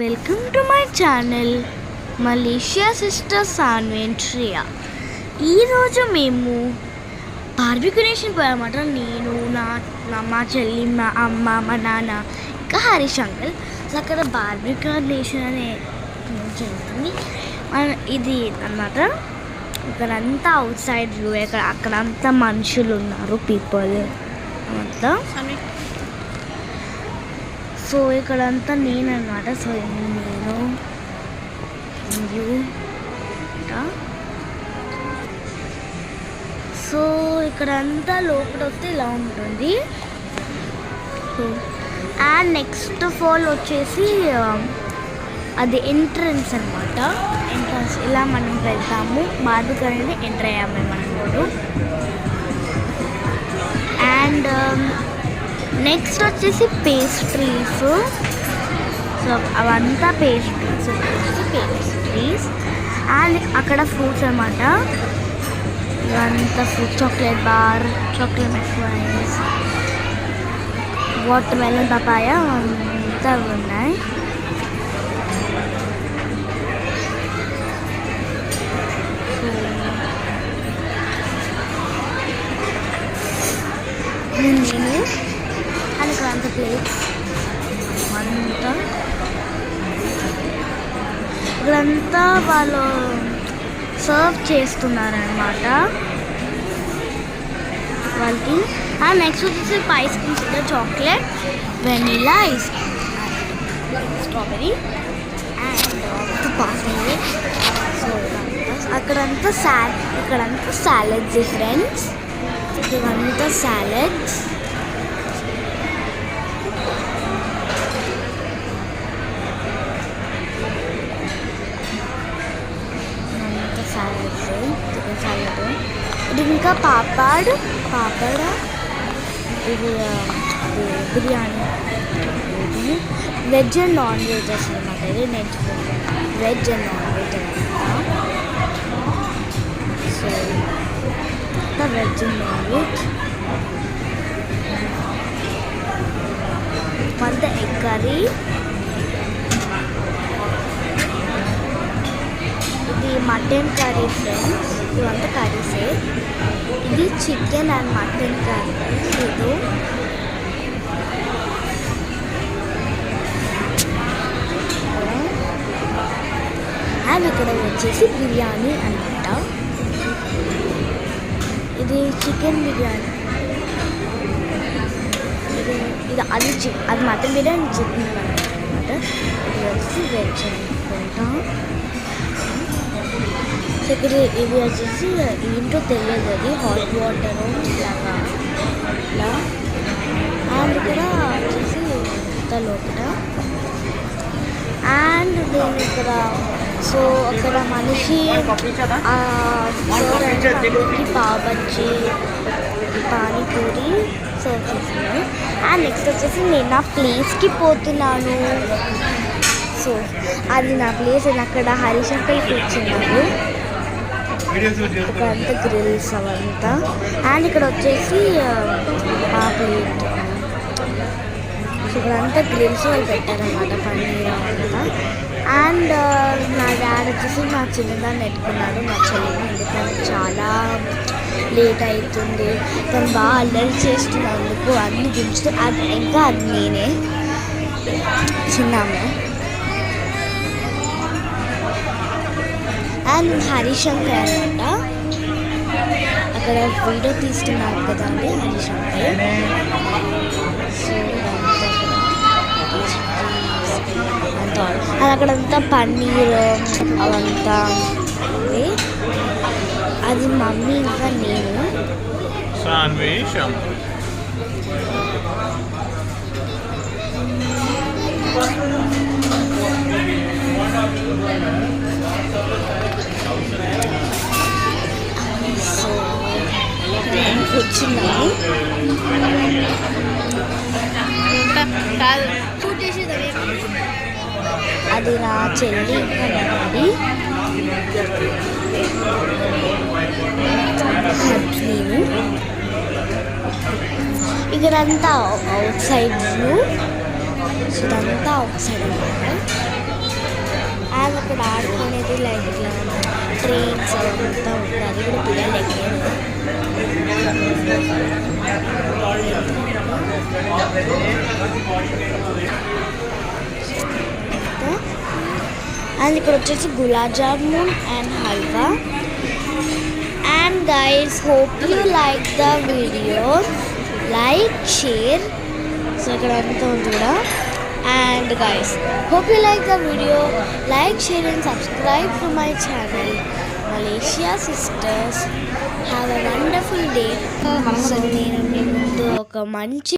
Welcome to my channel Malaysia sister Sanvi and Shreya. ఈరోజు మేము barbecue nation పోయామన్నమాట. నేను మా చెల్లి, మా అమ్మ, మా నాన్న, ఇంకా హరీష్ అంకుల్. సో అక్కడ బార్బిక్యూ నేషన్ అనే జరుగుతుంది. ఇది అన్నమాట. ఇక్కడంతా అవుట్ సైడ్ వ్యూ. అక్కడంతా మనుషులు ఉన్నారు, పీపుల్ అంతా. సో ఇక్కడంతా నేను అన్నమాట. సో నేను సో ఇక్కడంతా లోపల వస్తే ఇలా ఉంటుంది. సో అండ్ నెక్స్ట్ ఫాల్ వచ్చేసి అది ఎంట్రన్స్ అనమాట. ఎంట్రన్స్ ఇలా మనం వెళ్తాము. బార్బిక్యూ అనేది ఎంటర్ అయ్యాము మేము అనుకోడు. అండ్ నెక్స్ట్ వచ్చేసి పేస్ట్రీస్. సో అవంతా పేస్ట్రీస్ అండ్ అక్కడ ఫ్రూట్స్ అన్నమాట. ఇవంతా ఫ్రూట్, చాక్లెట్ బార్, చాక్లెట్ మెక్రైస్, వాటర్ మెలన్, పపాయ అంతా ఉన్నాయి. నేను అండ్ ఇక్కడంతా ప్లేట్స్ అంతా ఇక్కడంతా వాళ్ళు సర్వ్ చేస్తున్నారనమాట వాళ్ళకి. అండ్ నెక్స్ట్ వచ్చేసి ice creams, chocolate, vanilla, ice cream, strawberry and పాస్మిల్. సో ఇక్కడంతా సాలెడ్స్, ఫ్రెండ్స్. ఇవంతా సాలెడ్స్. ఇది ఇంకా పాపడ్, ఇది బిర్యానీ, ఇది వెజ్ అండ్ నాన్ వెజ్ అన్నమాట. ఇది వెజ్ అండ్ నాన్ వెజ్ అనమాట. So veg and non veg కొంత ఎగ్ కర్రీ, ఇది మటన్ కర్రీ ఫ్రెండ్స్. ఇవంతా కర్రీసే. ఇది చికెన్ అండ్ మటన్ కర్రీ. ఇది అండ్ ఇక్కడ వచ్చేసి బిర్యానీ అన్నమాట. ఇది చికెన్ బిర్యానీ. అది మటన్ బిర్యానీ, చికెన్ అనమాట. ఇది వచ్చేసి వెజ్ అనుకుంటా. ఇక్కడ ఇది వచ్చేసి ఏంటో తెలియదు, అది హాట్ వాటర్ ఇలాగా ఇలా. అండ్ ఇక్కడ వచ్చేసి ఇంత లోపల. అండ్ నేను ఇక్కడ సో అక్కడ మనిషి పావ్ బజ్జీ, పానీపూరి సర్వ్ చేస్తున్నాను. అండ్ నెక్స్ట్ వచ్చేసి నేను నా ప్లేస్కి పోతున్నాను. సో అది నా ప్లేస్. అక్కడ హరీష్ అంకుల్ కూర్చున్నారు. ఇక్కడంతా గ్రిల్స్ అవంతా. అండ్ ఇక్కడ వచ్చేసి ఆ ప్లేట్. ఇక్కడంతా గ్రిల్స్ వాళ్ళు పెట్టారనమాట, పన్నీర్ అంతా. అండ్ నా డాడ్ వచ్చేసి మా చిన్నదాన్ని ఎత్తుకున్నాడు, మా చెల్లిని. ఎందుకంటే చాలా లేట్ అవుతుంది, తను బాగా అల్లరి చేస్తున్నందుకు అన్ని దించుతూ. అది నేనే చిన్నామే. అండ్ హరీష్ అంకుల్ అనమాట. అక్కడ వీడియో తీస్తున్నారు కదా అండి హరీష్ అంకుల్. సో అంతా అది అక్కడంతా పన్నీర్ అవంతా. అది మమ్మీ ఇంకా నేను. కూర్చున్నాను. అది నా చెల్లి అది. నేను ఇక్కడంతా అవుట్ సైడ్ వ్యూ. ఇదంతా అవుట్ సైడ్ అన్నమాట. ఇక్కడ ఆడుకునేది లైక్ ఇట్లా ట్రైన్స్ అంతా ఉంటుంది, అది కూడా పిల్లలు ఎక్కేది. అండ్ ఇక్కడ వచ్చేసి gulab jamun and halwa. And guys, hope you like the video, like, share. So ఇక్కడ అంతా ఉంది కూడా. And guys, hope you like the video, like, share and subscribe to my channel Malaysia Sisters. Have a wonderful day. So నేను మీ ముందు ఒక మంచి